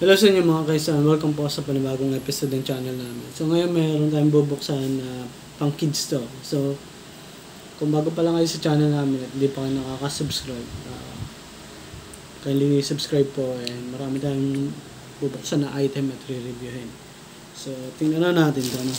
Hello sa inyo mga kaisan, welcome po sa panibagong episode ng channel namin. So ngayon mayroon tayong bubuksan na pang kids to. So kung bago pa lang kayo sa channel namin at hindi pa kayo nakaka-subscribe, kindly subscribe po, and marami tayong bubuksan na item at re-reviewin. So tingnan na natin ito, ano.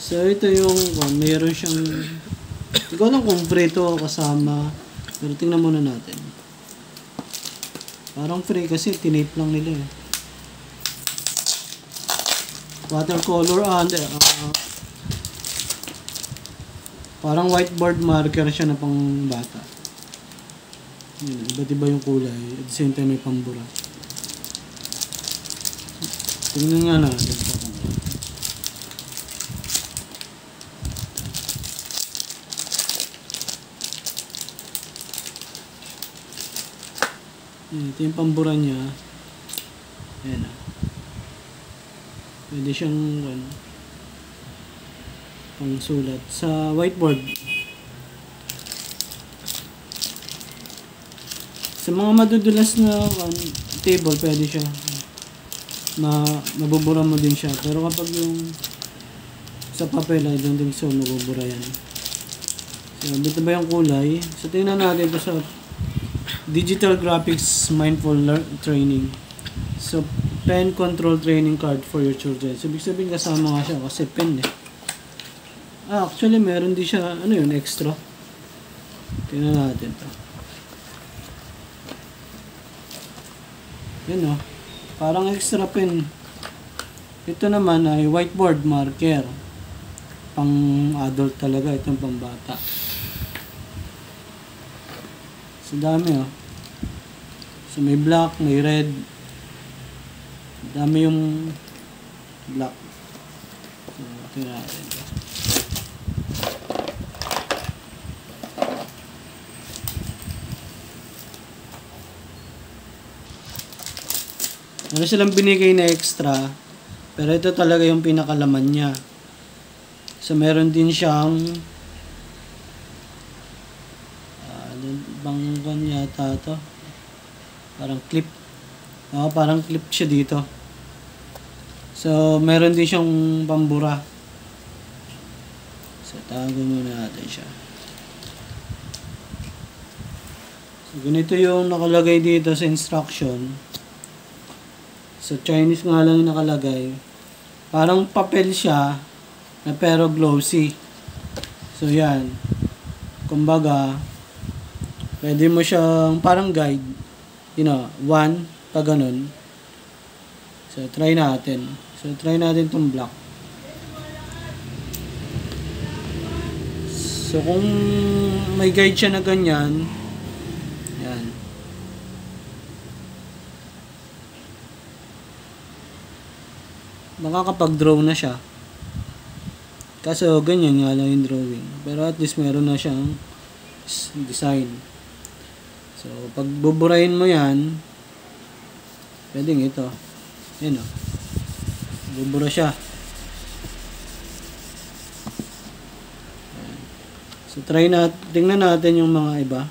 So ito yung mayroon siyang, hindi ko alam kung free ito kasama, pero tingnan muna natin. Parang free kasi tinape lang nila eh. Watercolor, parang whiteboard marker siya na pang bata. Iba't iba yung kulay, at the same time may pambura. Tingnan nga natin. Ito yung pambura niya. Ayan. Pwede siyang pang sulat sa whiteboard. Sa mga madudulas na table, pwede siya. Mabubura mo din siya. Pero kapag yung sa papel, I don't think so, mabubura yan. So, dito ba yung kulay? So, tingnan natin ito sa Digital Graphics Mindful Training. So, pen control training card for your children. So, ibig sabihin kasama nga siya kasi pen eh. Actually, meron din siya, ano yun, extra. Tingnan natin ito. Yan o. Parang extra pen. Ito naman ay whiteboard marker. Pang adult talaga. Itong pang bata. So, dami oh. So, may black, may red. Dami yung black. So, tingnan natin ito. Meron silang binigay na extra. Pero ito talaga yung pinakalaman niya. So, meron din siyang banggan yata to. Parang clip. Parang clip siya dito. So, meron din siyang pambura. So, tago muna natin siya. So, ganito yung nakalagay dito sa instruction. So, Chinese nga lang yung nakalagay. Parang papel siya na pero glossy. So, yan. Kumbaga, pwede mo siyang parang guide. You know, one, pag ganun. So, try natin. So, try natin itong black. So, kung may guide siya na ganyan, yan. Makakapag-draw na siya. Kaso, ganyan nga lang yung drawing. Pero at least meron na siyang design. So, pag buburahin mo yan, pwedeng ito. Yan o. Bubura siya. Ayan. So, tingnan natin yung mga iba.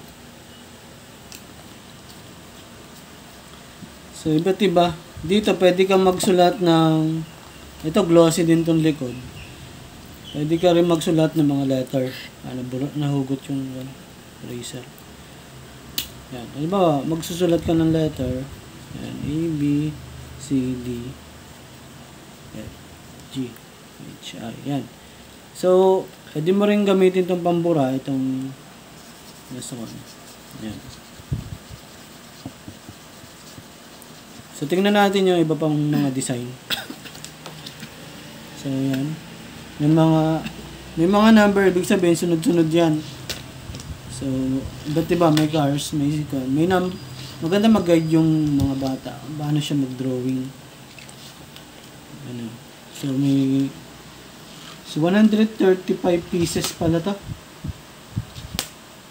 So, iba't iba. Dito, pwede kang magsulat ng, ito, glossy din tong likod. Pwede ka rin magsulat ng mga letter. Nahugot yung eraser. Yan. Halimbawa, magsusulat ka ng letter. Yan. A, B, C, D, F, G, H, I. Yan. So, pwede mo rin gamitin itong pambura. Itong nasa one. Yan. So, tingnan natin yung iba pang mga design. So, yan. May mga number. Ibig sabihin, sunod-sunod yan. So, iba't iba, may cars, maganda mag-guide yung mga bata. Paano siya mag-drawing. Ano. So, 135 pieces pala to.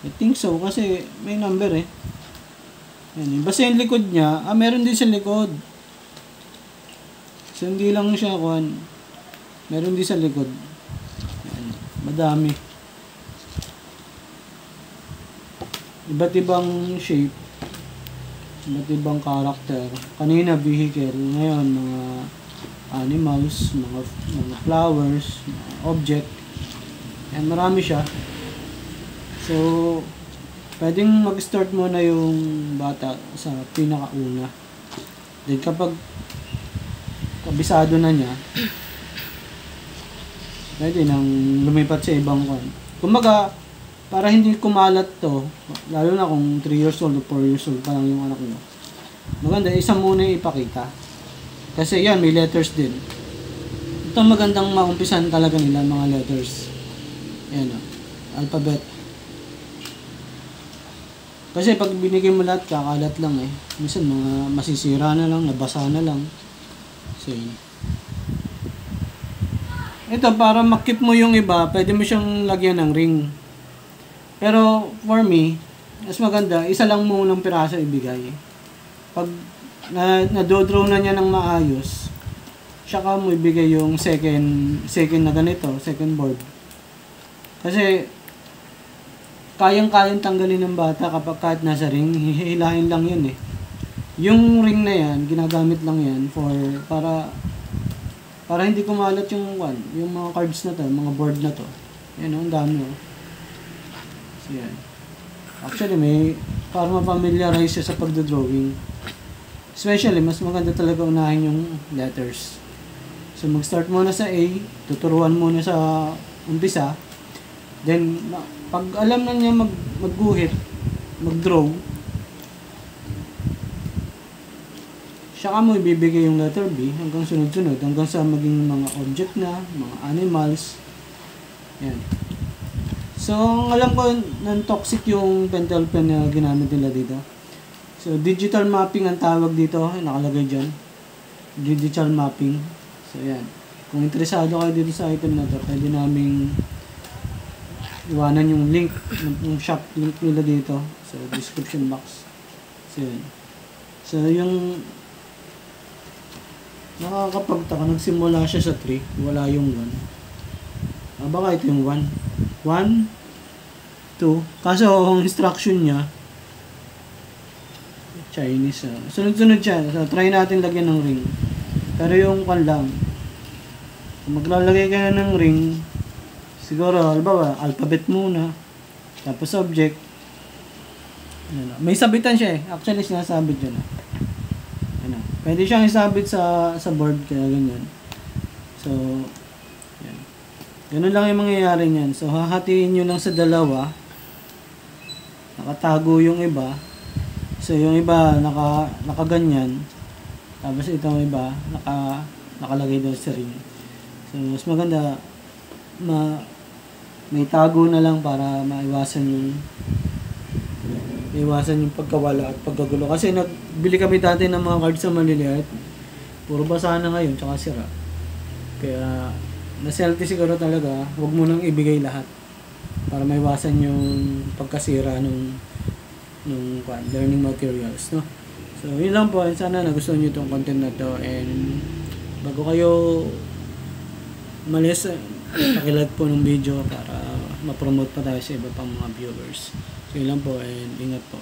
I think so, kasi may number eh. Yan, basta yung likod niya, meron din sa likod. So, hindi lang siya kuhan. Meron din sa likod. Yan. Madami. Iba't ibang shape. Iba't ibang character. Kanina, vehicle. Ngayon, mga animals, mga flowers, mga object. Yan, marami siya. So, pwedeng mag-start muna yung bata sa pinakauna. Then, kapag kabisado na niya, pwede nang lumipat sa ibang one. Kumbaga, para hindi kumalat to, lalo na kung 3 years old o 4 years old pa lang yung anak mo, maganda, isa muna yung ipakita. Kasi yan, may letters din. Ito magandang maumpisan talaga nila, mga letters. Ayan o, alphabet. Kasi pag binigay mo lahat, kakalat lang eh. Minsan mga masisira na lang, nabasa na lang. So, ito, para makip mo yung iba, pwede mo siyang lagyan ng ring. Pero, for me, mas maganda, isa lang munang piraso ibigay. Pag na-draw na niya ng maayos, saka mo ibigay yung second na ganito, second board. Kasi, kayang-kayang tanggalin ng bata kapag kahit nasa ring, hihilahin lang yun eh. Yung ring na yan, ginagamit lang yan para hindi kumalat yung mga cards na to, mga board na to. Yan, ang dami oh. So, yan. Actually, para ma-familiarize siya sa pagdodrawing. Especially, mas maganda talaga unahin yung letters. So, mag-start muna sa A, tuturuan muna sa umpisa. Then, pag alam na niya magguhit, mag-draw, saka mo ibibigay yung letter B hanggang sunod-sunod, hanggang sa maging mga object na, mga animals. Yan. So, alam ko ng toxic yung pentel pen na ginamit nila dito. So, digital mapping ang tawag dito, nakalagay dyan. Digital mapping. So, yan. Kung interesado kayo dito sa item na to, pwede naming iwanan yung link, yung shop link nila dito sa description box. So, yan. So, yung nakakapagtaka, nagsimula siya sa 3, wala yung 1. Baka ito yung 1. 1, 2. Kaso, ang instruction niya, Chinese. Sunod-sunod siya. So, try natin lagyan ng ring. Pero yung lang, kung maglalagay ka ng ring, siguro, halimbawa, alphabet muna, tapos object. Ano, may sabitan siya eh. Actually, sinasabit dyan. Ano, pwede siyang isabit sa board, kaya ganyan. So, yan. Ganun lang yung mangyayari niyan. So, hahatiin nyo lang sa dalawa. Nakatago yung iba. So, yung iba, nakaganyan. Tapos, itong iba, nakalagay doon sa ring. So, mas maganda, may tago na lang para maiwasan yung pagkawala at pagkagulo. Kasi nagbili kami dati ng mga cards na maliliit. Puro basa na ngayon, tsaka sira. Kaya, naselti siguro talaga, huwag mo nang ibigay lahat. Para maiwasan yung pagkasira ng learning materials, no? So, yun lang po. Sana nagustuhan nyo itong content na to. And, bago kayo malis, pakilike po ng video para ma-promote pa tayo sa iba pang mga viewers. So, yun lang po. And, ingat po.